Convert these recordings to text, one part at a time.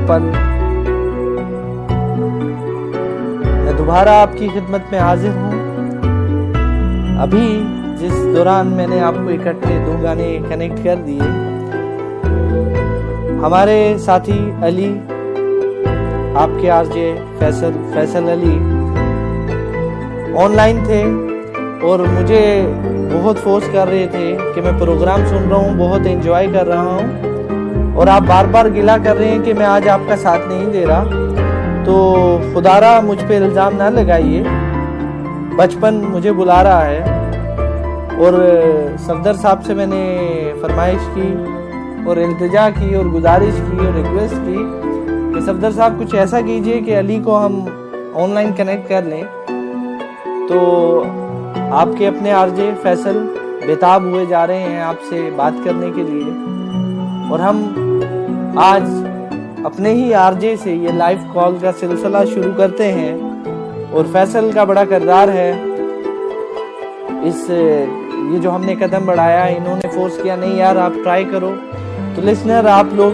पल मैं दोबारा आपकी खिदमत में हाजिर हूँ। अभी जिस दौरान मैंने आपको इकट्ठे 2 गाने कनेक्ट कर दिए, हमारे साथी अली, आपके आरजे फैसल अली ऑनलाइन थे और मुझे बहुत फोर्स कर रहे थे कि मैं प्रोग्राम सुन रहा हूँ, बहुत एंजॉय कर रहा हूँ, और आप बार बार गिला कर रहे हैं कि मैं आज आपका साथ नहीं दे रहा। तो खुदारा मुझ पे इल्ज़ाम ना लगाइए, बचपन मुझे बुला रहा है। और सफदर साहब से मैंने फरमाइश की और इल्तिजा की और गुजारिश की और रिक्वेस्ट की कि सफदर साहब कुछ ऐसा कीजिए कि अली को हम ऑनलाइन कनेक्ट कर लें। तो आपके अपने आरजे फैसल बेताब हुए जा रहे हैं आपसे बात करने के लिए, और हम आज अपने ही आरजे से ये लाइव कॉल का सिलसिला शुरू करते हैं। और फैसल का बड़ा किरदार है ये जो हमने कदम बढ़ाया, इन्होंने फोर्स किया, नहीं यार आप ट्राई करो। तो लिसनर, आप लोग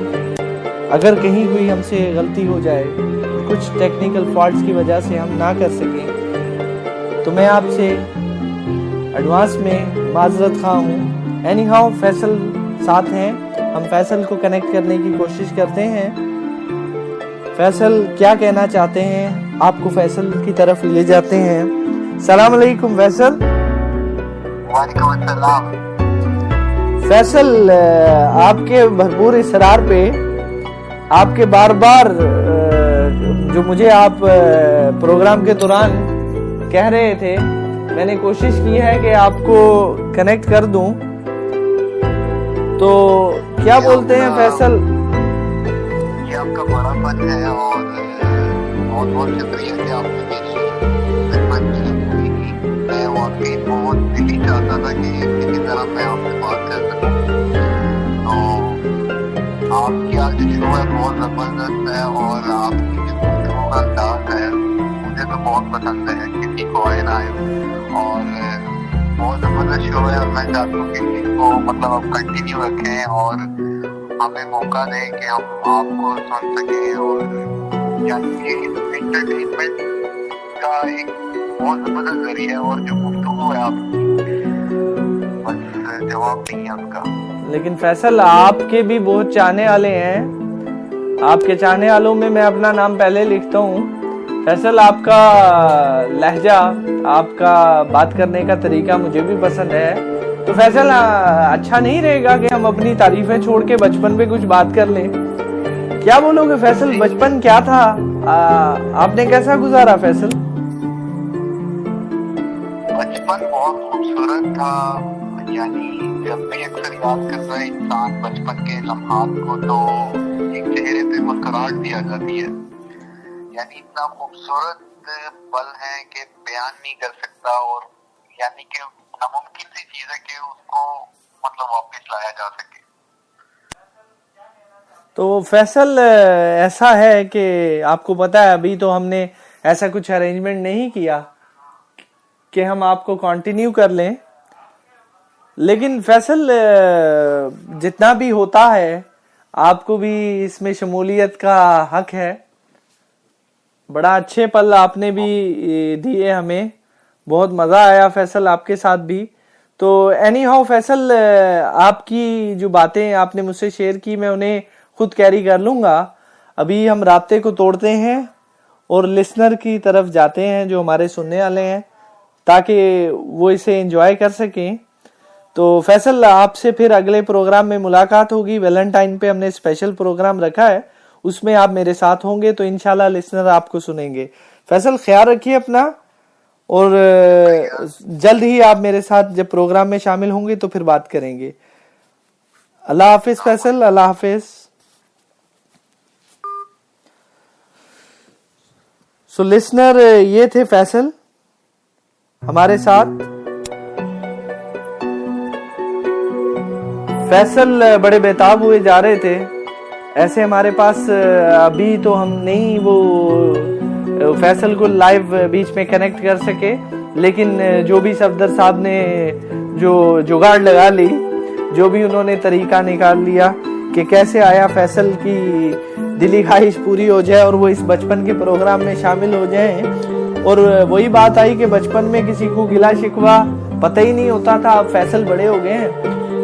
अगर कहीं हुई हमसे गलती हो जाए, कुछ टेक्निकल फॉल्ट्स की वजह से हम ना कर सकें, तो मैं आपसे एडवांस में माजरत खा हूँ। एनी हाउ फैसल साथ हैं, हम फैसल को कनेक्ट करने की कोशिश करते हैं। फैसल क्या कहना चाहते हैं, आपको फैसल की तरफ ले जाते हैं। सलाम अलैकुम फैसल। वालेकुम अस्सलाम। फैसल, आपके भरपूर इसरार पे, आपके बार बार जो मुझे आप प्रोग्राम के दौरान कह रहे थे, मैंने कोशिश की है कि आपको कनेक्ट कर दूं। तो क्या बोलते हैं फैसल? ये आपका बड़ा फन है और बहुत बहुत शुक्रिया कि आपने मेरी खिदमत की। मैं वाकई बहुत दिली चाहता था कि किसी तरह मैं आपसे बात कर सकूं। तो आपकी आज जो शो है बहुत जबरदस्त है और आपकी जो गुफ्तगू का अंदाज है मुझे तो बहुत पसंद है, किसी को आए ना आए। और बहुत जबरदस्त शो है और मैं चाहता हूँ कि इसको मतलब आप कंटिन्यू रखें और हमें मौका दें कि हम आपको सुन सकें। और यानी कि एंटरटेनमेंट का एक बहुत जबरदस्त जरिया है और जो गुफ्तगू है आपकी, बस जवाब नहीं है उसका। लेकिन फैसल, आपके भी बहुत चाहने वाले हैं, आपके चाहने वालों में मैं अपना नाम पहले लिखता हूँ। फैसल, आपका लहजा, आपका बात करने का तरीका मुझे भी पसंद है। तो फैसल, अच्छा नहीं रहेगा कि हम अपनी तारीफें छोड़ के बचपन पे कुछ बात कर लें? क्या बोलोगे फैसल, बचपन क्या था, आपने कैसा गुजारा फैसल? बचपन बहुत खूबसूरत था। यानी जब भी अक्सर याद करता है इंसान बचपन के लम्हात को, तो एक चेहरे पे मुस्कुराहट दी आ जाती है। यानी इतना खूबसूरत पल है कि बयान नहीं कर सकता, और यानी कि नामुमकिन सी चीज है कि उसको मतलब वापस लाया जा सके। तो फैसल, ऐसा है कि आपको पता है अभी तो हमने ऐसा कुछ अरेंजमेंट नहीं किया कि हम आपको कंटिन्यू कर लें। लेकिन फैसल, जितना भी होता है आपको भी इसमें शमूलियत का हक है। बड़ा अच्छे पल आपने भी दिए हमें, बहुत मज़ा आया फैसल आपके साथ भी। तो एनी हाउ फैसल, आपकी जो बातें आपने मुझसे शेयर की मैं उन्हें खुद कैरी कर लूँगा। अभी हम राब्ते को तोड़ते हैं और लिसनर की तरफ जाते हैं जो हमारे सुनने वाले हैं, ताकि वो इसे एंजॉय कर सकें। तो फैसल, आपसे फिर अगले प्रोग्राम में मुलाकात होगी। वैलेंटाइन पे हमने स्पेशल प्रोग्राम रखा है, उसमें आप मेरे साथ होंगे, तो इंशाल्लाह लिसनर आपको सुनेंगे। फैसल, ख्याल रखिए अपना, और जल्द ही आप मेरे साथ जब प्रोग्राम में शामिल होंगे तो फिर बात करेंगे। अल्लाह हाफिज फैसल, अल्लाह हाफिज। सो लिसनर, ये थे फैसल हमारे साथ। फैसल बड़े बेताब हुए जा रहे थे, ऐसे हमारे पास अभी तो हम नहीं वो फैसल को लाइव बीच में कनेक्ट कर सके, लेकिन जो भी सफदर साहब ने जो जुगाड़ लगा ली, जो भी उन्होंने तरीका निकाल लिया, कि कैसे आया फैसल की दिली ख्वाहिश पूरी हो जाए और वो इस बचपन के प्रोग्राम में शामिल हो जाएं। और वही बात आई कि बचपन में किसी को गिला शिकवा पता ही नहीं होता था, अब फैसल बड़े हो गए हैं,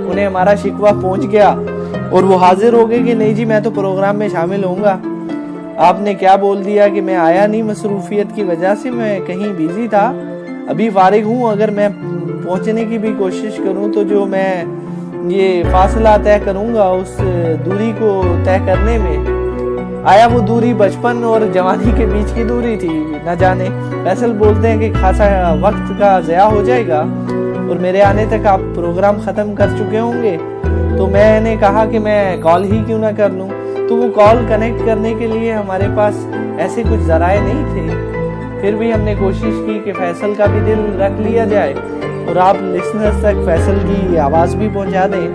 उन्हें हमारा शिकवा पहुंच गया और वो हाजिर हो गए कि नहीं जी मैं तो प्रोग्राम में शामिल होऊंगा। आपने क्या बोल दिया कि मैं आया नहीं, मसरूफियत की वजह से मैं कहीं बिजी था, अभी फारिग हूँ। अगर मैं पहुंचने की भी कोशिश करूं तो जो मैं ये फासला तय करूंगा उस दूरी को तय करने में आया वो दूरी बचपन और जवानी के बीच की दूरी थी। न जाने फैसल बोलते हैं कि खासा वक्त का ज़या हो जाएगा और मेरे आने तक आप प्रोग्राम ख़त्म कर चुके होंगे। तो मैंने कहा कि मैं कॉल ही क्यों ना कर लूं। तो वो कॉल कनेक्ट करने के लिए हमारे पास ऐसे कुछ ज़राए नहीं थे, फिर भी हमने कोशिश की कि फैसल का भी दिल रख लिया जाए और आप लिसनर्स तक फैसल की आवाज़ भी पहुंचा दें।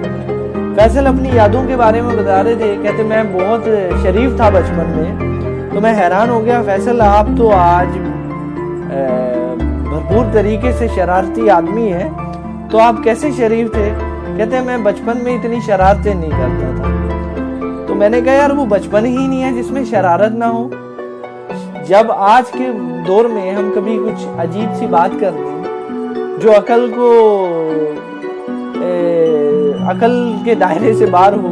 फैसल अपनी यादों के बारे में बता रहे थे, कहते मैं बहुत शरीफ था बचपन में। तो मैं हैरान हो गया, फैसल आप तो आज भरपूर तरीके से शरारती आदमी हैं, तो आप कैसे शरीफ थे? कहते मैं बचपन में इतनी शरारतें नहीं करता था। तो मैंने कहा यार वो बचपन ही नहीं है जिसमें शरारत ना हो। जब आज के दौर में हम कभी कुछ अजीब सी बात कर दें जो अकल के दायरे से बाहर हो,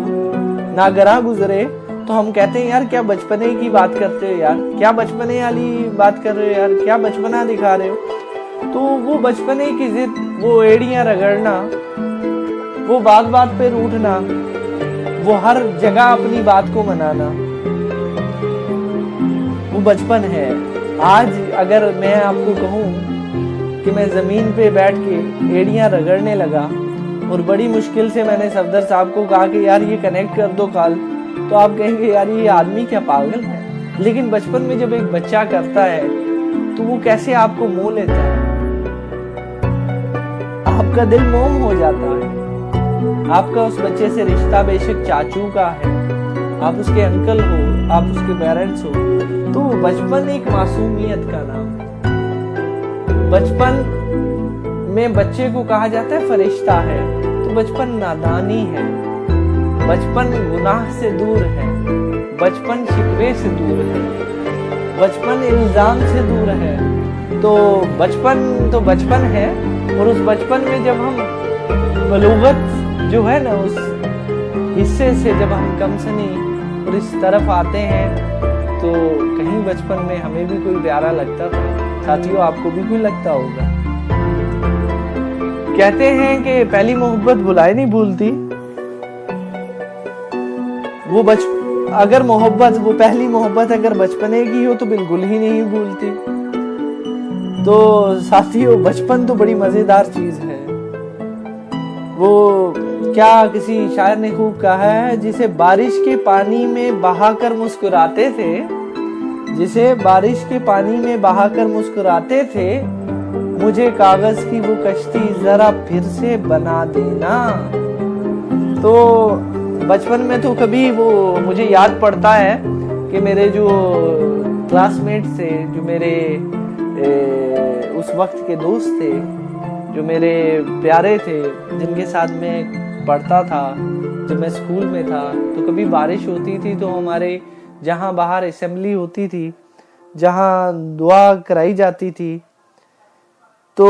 नागरा गुजरे, तो हम कहते हैं यार क्या बचपने की बात करते हो यार, क्या बचपने वाली बात कर रहे हो यार, क्या बचपना दिखा रहे हो। तो वो बचपने की जिद, वो एड़ियां रगड़ना, वो बात बात पे रूठना, वो हर जगह अपनी बात को मनाना, वो बचपन है। आज अगर मैं आपको कहूँ कि मैं जमीन पे बैठ के एड़ियां रगड़ने लगा और बड़ी मुश्किल से मैंने सफदर साहब को कहा कि यार ये कनेक्ट कर दो कॉल, तो आप कहेंगे यार ये आदमी क्या पागल है। लेकिन बचपन में जब एक बच्चा करता है तो वो कैसे आपको मोह लेता है, आपका दिल मोम हो जाता है। आपका उस बच्चे से रिश्ता बेशक चाचू का है, आप उसके अंकल हो, आप उसके पेरेंट्स हो, तो बचपन एक मासूमियत का नाम। बचपन में बच्चे को कहा जाता है फरिश्ता है, तो बचपन नादानी है, बचपन गुनाह से दूर है, बचपन शिकवे से दूर है, बचपन इल्जाम से दूर है। तो बचपन है। और उस बचपन में जब हम बलूगत जो है ना उस हिस्से से जब हम कमसनी और इस तरफ आते हैं तो कहीं बचपन में हमें भी कोई प्यारा लगता था। साथियों आपको भी कोई लगता होगा। कहते हैं कि पहली मोहब्बत भुलाए नहीं भूलती। अगर वो पहली मोहब्बत अगर बचपने की हो तो बिल्कुल ही नहीं भूलती। तो साथियों बचपन तो बड़ी मजेदार चीज है। वो क्या किसी शायर ने खूब कहा है, जिसे बारिश के पानी में बहाकर मुस्कुराते थे, जिसे बारिश के पानी में बहाकर मुस्कुराते थे, मुझे कागज की वो कश्ती जरा फिर से बना देना। तो बचपन में तो कभी वो मुझे याद पड़ता है कि मेरे जो क्लासमेट्स थे, जो मेरे उस वक्त के दोस्त थे, जो मेरे प्यारे थे, जिनके साथ मैं पढ़ता था जब मैं स्कूल में था, तो कभी बारिश होती थी तो हमारे जहाँ बाहर असेंबली होती थी, जहाँ दुआ कराई जाती थी, तो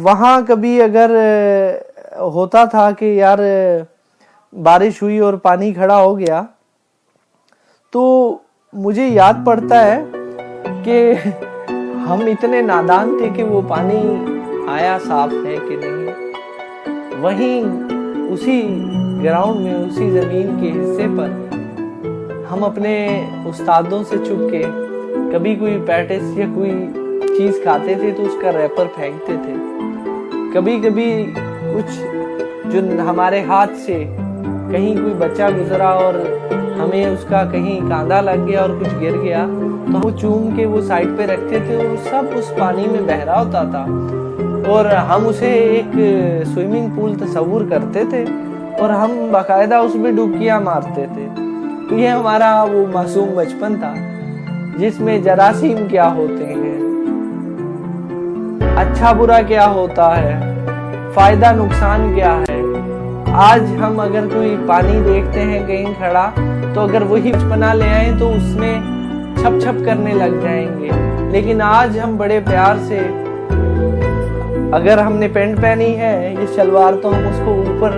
वहाँ कभी अगर होता था कि यार बारिश हुई और पानी खड़ा हो गया, तो मुझे याद पड़ता है कि हम इतने नादान थे कि वो पानी आया साफ है कि नहीं। वहीं उसी ग्राउंड में, उसी जमीन के हिस्से पर हम अपने उस्तादों से छुप के कभी कोई पैटिस या कोई चीज खाते थे तो उसका रैपर फेंकते थे। कभी कभी कुछ जो हमारे हाथ से कहीं कोई बच्चा गुजरा और हमें उसका कहीं कांदा लग गया और कुछ गिर गया, तो वो चूम के वो साइड पे रखते थे और सब उस पानी में बह रहा होता था और हम उसे एक स्विमिंग पूल तस्वुर करते थे और हम बाकायदा उसमें डुबकियां मारते थे। तो ये हमारा वो मासूम बचपन था जिसमें जरासीम क्या होते हैं, अच्छा बुरा क्या होता है, फायदा नुकसान क्या है, आज हम अगर कोई पानी देखते हैं कहीं खड़ा, तो अगर वही बचपना ले आए तो उसमें छप छप करने लग जाएंगे। लेकिन आज हम बड़े प्यार से, अगर हमने पैंट पहनी है ये शलवार, तो हम उसको ऊपर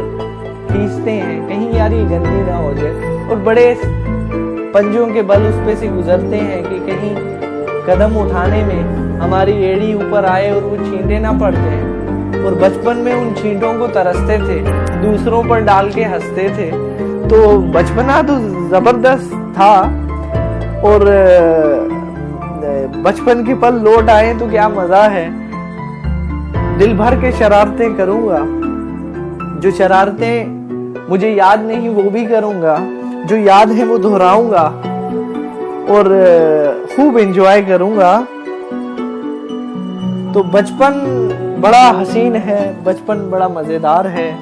खींचते हैं कहीं यार ये गंदी ना हो जाए, और बड़े पंजों के बल उस पे से गुजरते हैं कि कहीं कदम उठाने में हमारी एड़ी ऊपर आए और वो छींटे ना पड़ जाए। और बचपन में उन छींटों को तरसते थे, दूसरों पर डाल के हंसते थे। तो बचपना तो जबरदस्त था, और बचपन के पल लौट आए तो क्या मजा है। दिल भर के शरारतें करूंगा, जो शरारतें मुझे याद नहीं वो भी करूंगा, जो याद है वो दोहराऊंगा और खूब एंजॉय करूंगा। तो बचपन बड़ा हसीन है, बचपन बड़ा मजेदार है,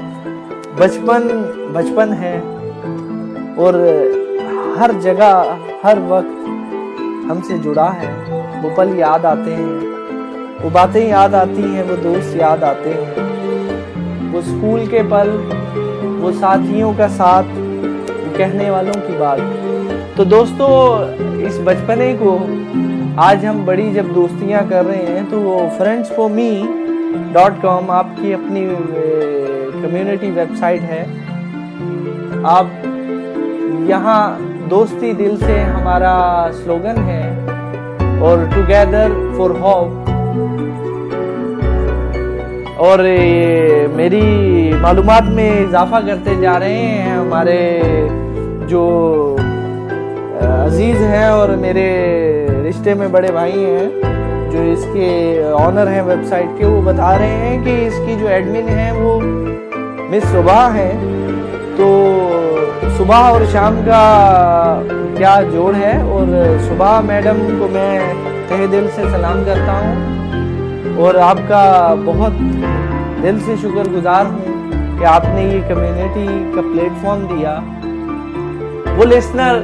बचपन है, और हर जगह हर वक्त हमसे जुड़ा है। वो पल याद आते हैं, वो बातें याद आती हैं, वो दोस्त याद आते हैं, वो स्कूल के पल, वो साथियों का साथ, वो कहने वालों की बात। तो दोस्तों, इस बचपने को आज हम बड़ी जब दोस्तियां कर रहे हैं, तो वो friendsforme.com आपकी अपनी कम्युनिटी वेबसाइट है। आप यहाँ दोस्ती दिल से हमारा स्लोगन है, और टुगेदर फॉर होप। और मेरी मालूमात में इजाफा करते जा रहे हैं हमारे जो अजीज हैं और मेरे रिश्ते में बड़े भाई हैं, जो इसके ऑनर हैं वेबसाइट के। वो बता रहे हैं कि इसकी जो एडमिन है वो मिस सुबह है। तो सुबह और शाम का क्या जोड़ है, और सुबह मैडम को मैं तहे दिल से सलाम करता हूँ, और आपका बहुत दिल से शुक्रगुजार हूँ कि आपने ये कम्युनिटी का प्लेटफॉर्म दिया। वो लिसनर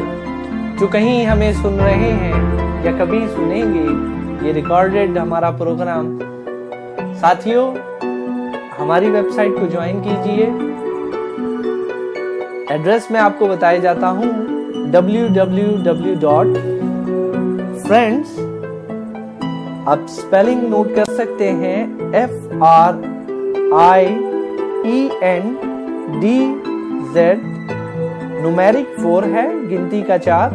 जो कहीं हमें सुन रहे हैं या कभी सुनेंगे ये रिकॉर्डेड हमारा प्रोग्राम, साथियों हमारी वेबसाइट को ज्वाइन कीजिए। एड्रेस मैं आपको बताया जाता हूं, www.friends, आप स्पेलिंग नोट कर सकते हैं, FRIENDZ, न्यूमेरिक 4 है, गिनती का 4,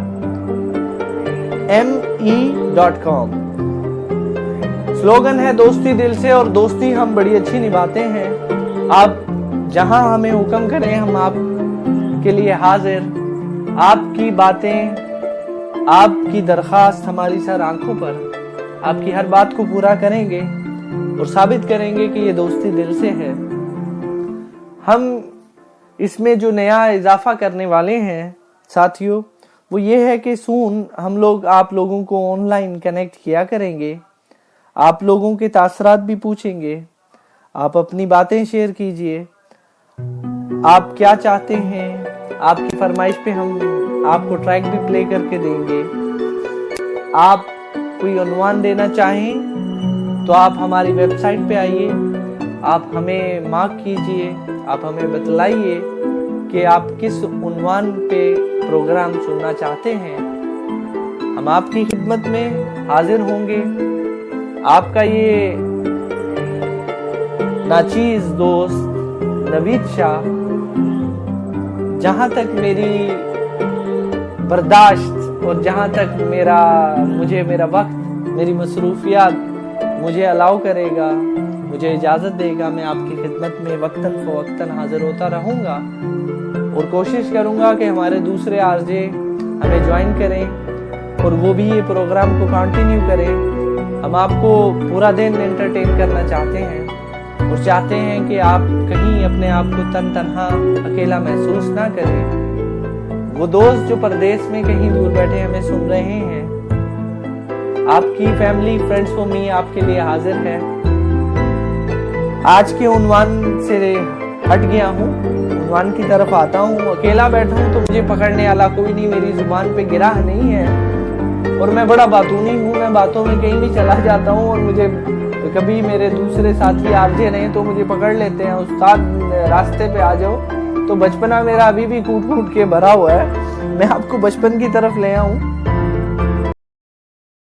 me.com। स्लोगन है दोस्ती दिल से, और दोस्ती हम बड़ी अच्छी निभाते हैं। आप जहां हमें हुक्म करें हम आपके लिए हाजिर। आपकी बातें, आपकी दरखास्त हमारी सर आंखों पर, आपकी हर बात को पूरा करेंगे और साबित करेंगे कि ये दोस्ती दिल से है। हम इसमें जो नया इजाफा करने वाले हैं साथियों, वो ये है कि सून हम लोग आप लोगों को ऑनलाइन कनेक्ट किया करेंगे। आप लोगों के तासरात भी पूछेंगे, आप अपनी बातें शेयर कीजिए, आप क्या चाहते हैं, आपकी फरमाइश पे हम आपको ट्रैक भी प्ले करके देंगे। आप कोई उन्वान देना चाहें तो आप हमारी वेबसाइट पे आइए, आप हमें मार्क कीजिए, आप हमें बतलाइए कि आप किस उन्वान पे प्रोग्राम सुनना चाहते हैं। हम आपकी खिदमत में हाजिर होंगे। आपका ये नाचीज दोस्त नवीद शाह, जहां तक मेरी बर्दाश्त और जहां तक मेरा वक्त, मेरी मसरूफियात मुझे अलाउ करेगा, मुझे इजाजत देगा, मैं आपकी खिदमत में वक्तन फवक्तन हाजिर होता रहूंगा और कोशिश करूंगा कि हमारे दूसरे आरजे हमें ज्वाइन करें और वो भी ये प्रोग्राम को कंटिन्यू करें। हम आपको पूरा दिन एंटरटेन करना चाहते हैं और चाहते हैं कि आप कहीं अपने आप को तन्हा अकेला महसूस ना करें। वो दोस्त जो परदेश में कहीं दूर बैठे हमें सुन रहे हैं, आपकी फैमिली फ्रेंड्स फॉर मी आपके लिए हाजिर है। आज के उन्वान से हट गया हूँ, उन्वान की तरफ आता हूँ। अकेला बैठा हूँ तो मुझे पकड़ने वाला कोई नहीं, मेरी जुबान पे गिराह नहीं है और मैं बड़ा बातूनी हूँ। मैं बातों में कहीं भी चला जाता हूँ और मुझे कभी मेरे दूसरे साथी आरजे रहे तो मुझे पकड़ लेते हैं, उस्ताद रास्ते पे आ जाओ। तो बचपना मेरा अभी भी कूट कूट के भरा हुआ है। मैं आपको बचपन की तरफ ले आऊं।